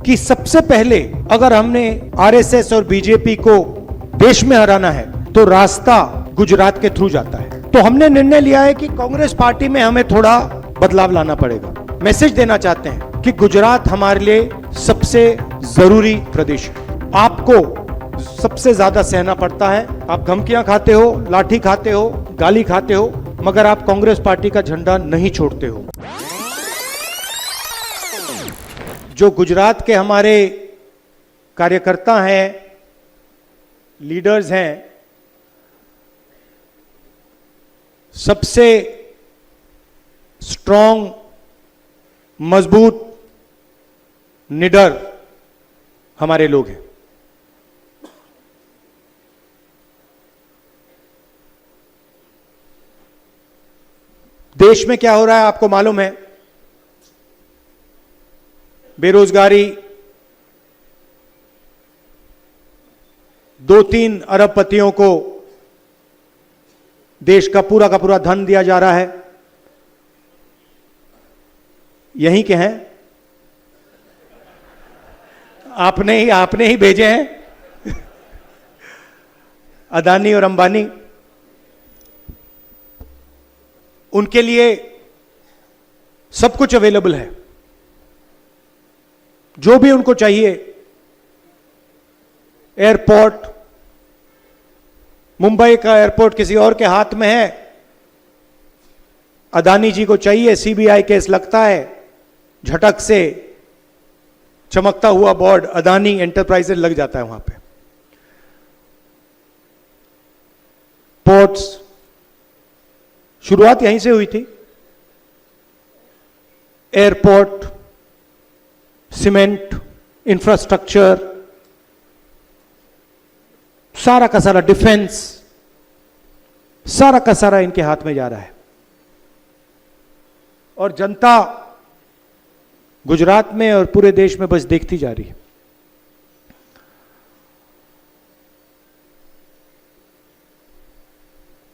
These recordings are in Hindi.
कि सबसे पहले अगर हमने आरएसएस और बीजेपी को देश में हराना है तो रास्ता गुजरात के थ्रू जाता है। तो हमने निर्णय लिया है कि कांग्रेस पार्टी में हमें थोड़ा बदलाव लाना पड़ेगा। मैसेज देना चाहते हैं कि गुजरात हमारे लिए सबसे जरूरी प्रदेश है। आपको सबसे ज्यादा सहना पड़ता है। आप धमकियां खाते हो, लाठी खाते हो, गाली खाते हो, मगर आप कांग्रेस पार्टी का झंडा नहीं छोड़ते हो। जो गुजरात के हमारे कार्यकर्ता हैं, लीडर्स हैं, सबसे स्ट्रांग, मजबूत, निडर हमारे लोग हैं। देश में क्या हो रहा है आपको मालूम है। बेरोजगारी 2-3 अरबपतियों को देश का पूरा धन दिया जा रहा है। यहीं के हैं, आपने ही भेजे हैं अदानी और अंबानी। उनके लिए सब कुछ अवेलेबल है, जो भी उनको चाहिए। एयरपोर्ट, मुंबई का एयरपोर्ट किसी और के हाथ में है, अदानी जी को चाहिए, सीबीआई केस लगता है, झटक से चमकता हुआ बोर्ड अदानी एंटरप्राइजेज लग जाता है वहां पे। पोर्ट्स, शुरुआत यहीं से हुई थी। एयरपोर्ट, सीमेंट, इंफ्रास्ट्रक्चर, सारा का सारा डिफेंस, सारा का सारा इनके हाथ में जा रहा है। और जनता गुजरात में और पूरे देश में बस देखती जा रही है।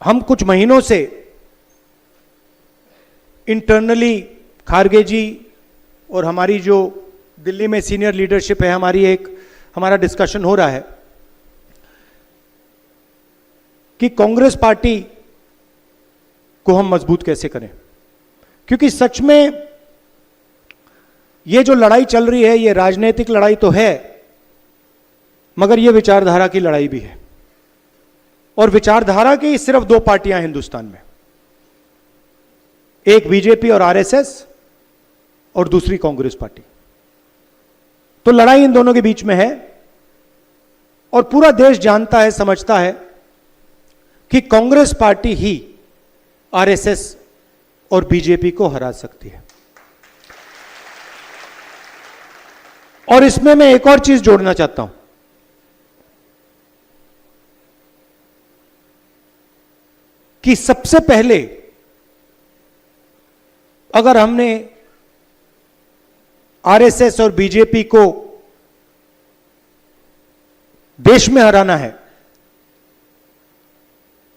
हम कुछ महीनों से इंटरनली खारगे जी और हमारी जो दिल्ली में सीनियर लीडरशिप है, हमारा डिस्कशन हो रहा है कि कांग्रेस पार्टी को हम मजबूत कैसे करें। क्योंकि सच में ये जो लड़ाई चल रही है, ये राजनीतिक लड़ाई तो है, मगर ये विचारधारा की लड़ाई भी है। और विचारधारा की सिर्फ 2 पार्टियां हैं हिंदुस्तान में, एक बीजेपी और आरएसएस और दूसरी कांग्रेस पार्टी। तो लड़ाई इन दोनों के बीच में है और पूरा देश जानता है, समझता है कि कांग्रेस पार्टी ही आरएसएस और बीजेपी को हरा सकती है। और इसमें मैं एक और चीज जोड़ना चाहता हूं कि सबसे पहले अगर हमने आरएसएस और बीजेपी को देश में हराना है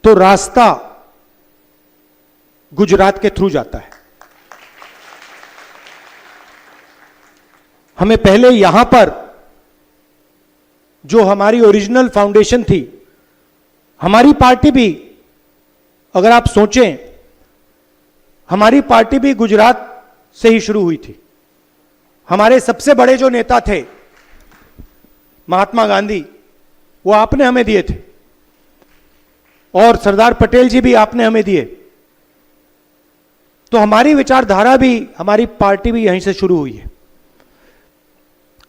तो रास्ता गुजरात के थ्रू जाता है। हमें पहले यहां पर जो हमारी ओरिजिनल फाउंडेशन थी, हमारी पार्टी भी, अगर आप सोचें, हमारी पार्टी भी गुजरात से ही शुरू हुई थी। हमारे सबसे बड़े जो नेता थे महात्मा गांधी, वो आपने हमें दिए थे, और सरदार पटेल जी भी आपने हमें दिए। तो हमारी विचारधारा भी, हमारी पार्टी भी यहीं से शुरू हुई है।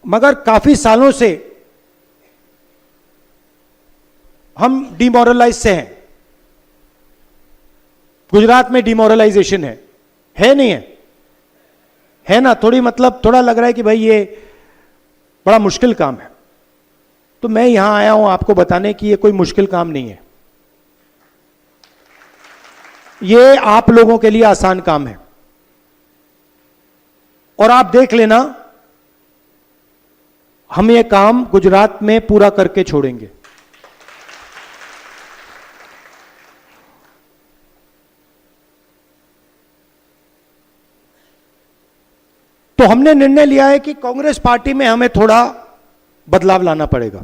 मगर काफी सालों से हम डिमोरलाइज से हैं। गुजरात में डिमोरलाइजेशन है नहीं है ना? थोड़ा लग रहा है कि भाई ये बड़ा मुश्किल काम है। तो मैं यहां आया हूं आपको बताने कि ये कोई मुश्किल काम नहीं है, ये आप लोगों के लिए आसान काम है। और आप देख लेना, हम ये काम गुजरात में पूरा करके छोड़ेंगे। तो हमने निर्णय लिया है कि कांग्रेस पार्टी में हमें थोड़ा बदलाव लाना पड़ेगा।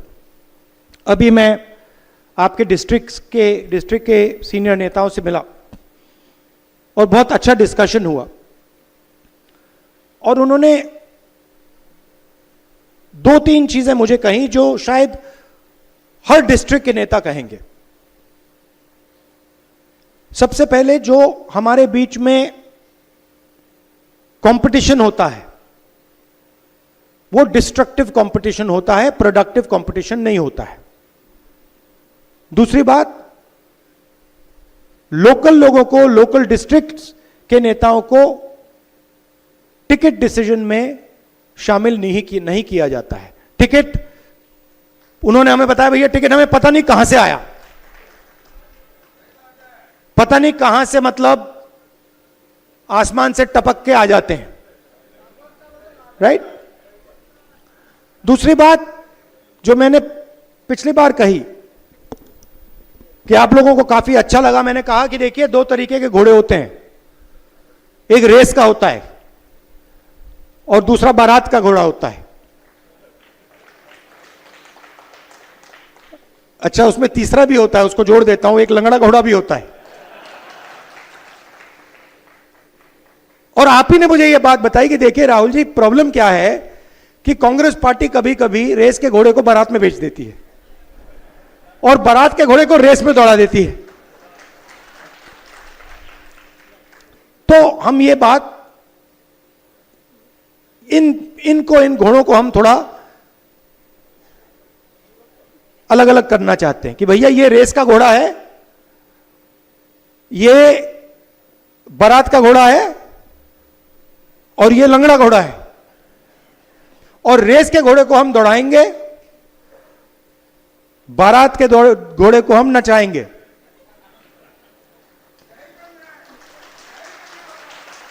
अभी मैं आपके डिस्ट्रिक्ट के सीनियर नेताओं से मिला और बहुत अच्छा डिस्कशन हुआ, और उन्होंने 2-3 चीजें मुझे कही जो शायद हर डिस्ट्रिक्ट के नेता कहेंगे। सबसे पहले, जो हमारे बीच में कंपटीशन होता है वो डिस्ट्रक्टिव कंपटीशन होता है, प्रोडक्टिव कंपटीशन नहीं होता है। दूसरी बात, लोकल लोगों को, लोकल डिस्ट्रिक्ट्स के नेताओं को टिकट डिसीजन में शामिल नहीं किया जाता है। टिकट, उन्होंने हमें बताया भैया टिकट हमें पता नहीं कहां से आया, पता नहीं कहां से, मतलब आसमान से टपक के आ जाते हैं, राइट। दूसरी बात जो मैंने पिछली बार कही कि आप लोगों को काफी अच्छा लगा, मैंने कहा कि देखिए 2 तरीके के घोड़े होते हैं, एक रेस का होता है और दूसरा बारात का घोड़ा होता है। अच्छा, उसमें तीसरा भी होता है, उसको जोड़ देता हूं, एक लंगड़ा घोड़ा भी होता है। और आप ही ने मुझे यह बात बताई कि देखिए राहुल जी, प्रॉब्लम क्या है कि कांग्रेस पार्टी कभी कभी रेस के घोड़े को बारात में बेच देती है और बारात के घोड़े को रेस में दौड़ा देती है। तो हम ये बात, इन घोड़ों को हम थोड़ा अलग अलग करना चाहते हैं कि भैया ये रेस का घोड़ा है, ये बारात का घोड़ा है और ये लंगड़ा घोड़ा है, और रेस के घोड़े को हम दौड़ाएंगे, बारात के घोड़े को हम नचाएंगे,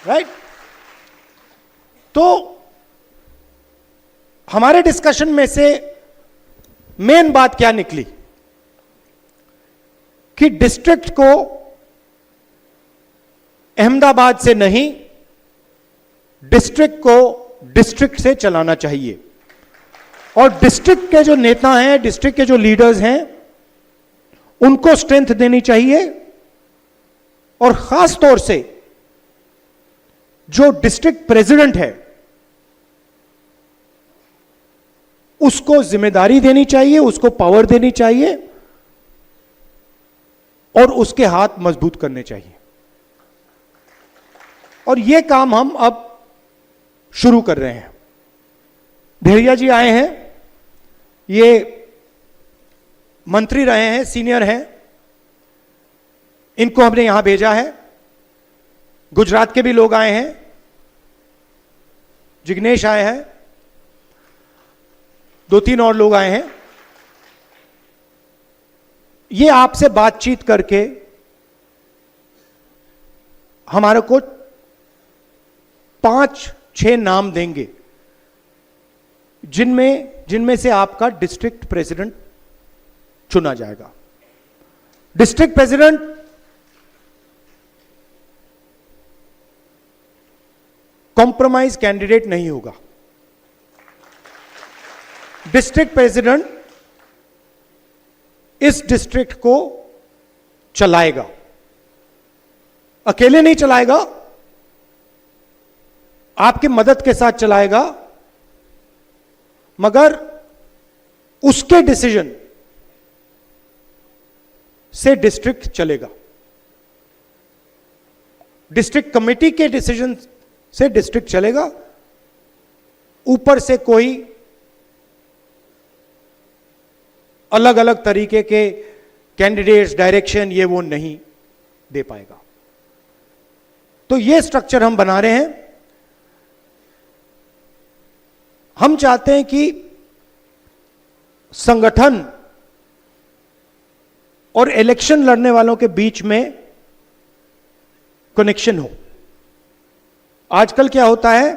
राइट। तो हमारे डिस्कशन में से मेन बात क्या निकली कि डिस्ट्रिक्ट को अहमदाबाद से नहीं, डिस्ट्रिक्ट को डिस्ट्रिक्ट से चलाना चाहिए, और डिस्ट्रिक्ट के जो नेता हैं, डिस्ट्रिक्ट के जो लीडर्स हैं, उनको स्ट्रेंथ देनी चाहिए, और खास तौर से जो डिस्ट्रिक्ट प्रेसिडेंट है उसको जिम्मेदारी देनी चाहिए, उसको पावर देनी चाहिए, और उसके हाथ मजबूत करने चाहिए। और यह काम हम अब शुरू कर रहे हैं। भेड़िया जी आए हैं, ये मंत्री रहे हैं, सीनियर हैं, इनको हमने यहां भेजा है। गुजरात के भी लोग आए हैं, जिग्नेश आए हैं, 2-3 और लोग आए हैं। ये आपसे बातचीत करके हमारे को 5-6 नाम देंगे जिनमें से आपका डिस्ट्रिक्ट प्रेसिडेंट चुना जाएगा। डिस्ट्रिक्ट प्रेसिडेंट कॉम्प्रोमाइज कैंडिडेट नहीं होगा। डिस्ट्रिक्ट प्रेसिडेंट इस डिस्ट्रिक्ट को चलाएगा, अकेले नहीं चलाएगा, आपकी मदद के साथ चलाएगा, मगर उसके डिसीजन से डिस्ट्रिक्ट चलेगा। डिस्ट्रिक्ट कमेटी के डिसीजन से डिस्ट्रिक्ट चलेगा, ऊपर से कोई अलग अलग तरीके के कैंडिडेट्स, डायरेक्शन, ये वो नहीं दे पाएगा। तो ये स्ट्रक्चर हम बना रहे हैं। हम चाहते हैं कि संगठन और इलेक्शन लड़ने वालों के बीच में कनेक्शन हो। आजकल क्या होता है,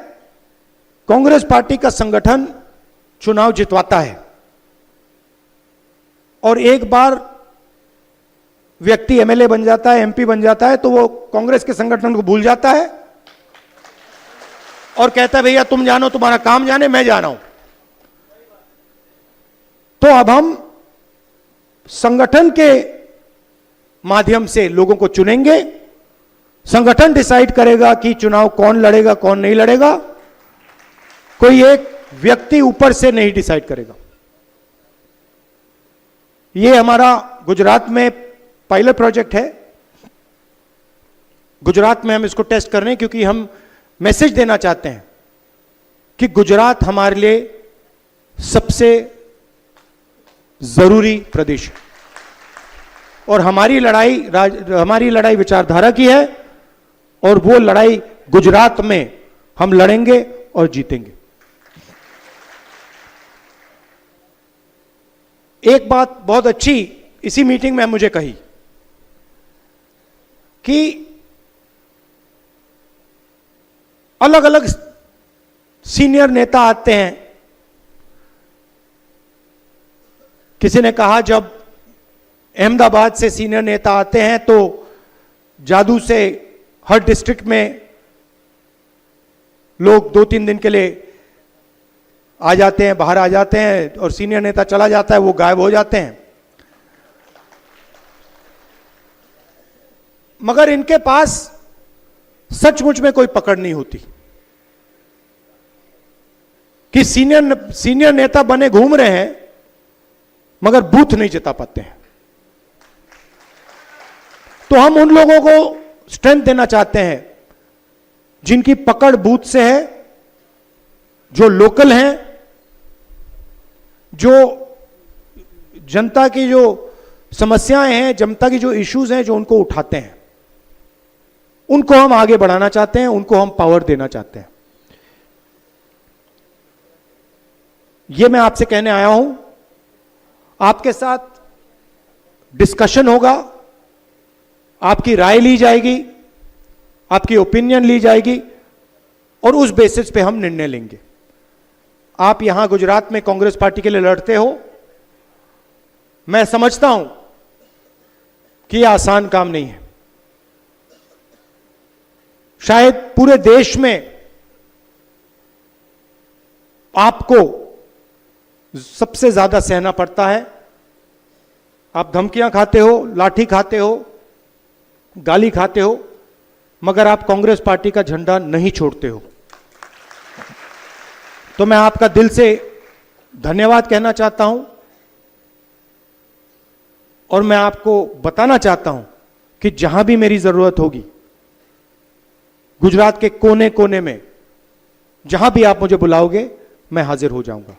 कांग्रेस पार्टी का संगठन चुनाव जितवाता है और एक बार व्यक्ति एमएलए बन जाता है, एमपी बन जाता है, तो वो कांग्रेस के संगठन को भूल जाता है और कहता है भैया तुम जानो, तुम्हारा काम जाने, मैं जा रहा हूं। तो अब हम संगठन के माध्यम से लोगों को चुनेंगे, संगठन डिसाइड करेगा कि चुनाव कौन लड़ेगा कौन नहीं लड़ेगा, कोई एक व्यक्ति ऊपर से नहीं डिसाइड करेगा। यह हमारा गुजरात में पायलट प्रोजेक्ट है। गुजरात में हम इसको टेस्ट कर रहे हैं क्योंकि हम मैसेज देना चाहते हैं कि गुजरात हमारे लिए सबसे जरूरी प्रदेश है और हमारी लड़ाई विचारधारा की है और वो लड़ाई गुजरात में हम लड़ेंगे और जीतेंगे। एक बात बहुत अच्छी इसी मीटिंग में मुझे कही कि अलग अलग सीनियर नेता आते हैं। किसी ने कहा जब अहमदाबाद से सीनियर नेता आते हैं तो जादू से हर डिस्ट्रिक्ट में लोग 2-3 दिन के लिए आ जाते हैं, बाहर आ जाते हैं और सीनियर नेता चला जाता है, वो गायब हो जाते हैं। मगर इनके पास सचमुच में कोई पकड़ नहीं होती कि सीनियर नेता बने घूम रहे हैं मगर बूथ नहीं जिता पाते हैं। तो हम उन लोगों को स्ट्रेंथ देना चाहते हैं जिनकी पकड़ बूथ से है, जो लोकल हैं, जो जनता की जो समस्याएं हैं, जनता की जो इश्यूज हैं, जो उनको उठाते हैं, उनको हम आगे बढ़ाना चाहते हैं, उनको हम पावर देना चाहते हैं। यह मैं आपसे कहने आया हूं। आपके साथ डिस्कशन होगा, आपकी राय ली जाएगी, आपकी ओपिनियन ली जाएगी और उस बेसिस पे हम निर्णय लेंगे। आप यहां गुजरात में कांग्रेस पार्टी के लिए लड़ते हो, मैं समझता हूं कि यह आसान काम नहीं है। शायद पूरे देश में आपको सबसे ज्यादा सहना पड़ता है। आप धमकियां खाते हो, लाठी खाते हो, गाली खाते हो, मगर आप कांग्रेस पार्टी का झंडा नहीं छोड़ते हो। तो मैं आपका दिल से धन्यवाद कहना चाहता हूं और मैं आपको बताना चाहता हूं कि जहां भी मेरी जरूरत होगी, गुजरात के कोने कोने में जहां भी आप मुझे बुलाओगे, मैं हाजिर हो जाऊंगा।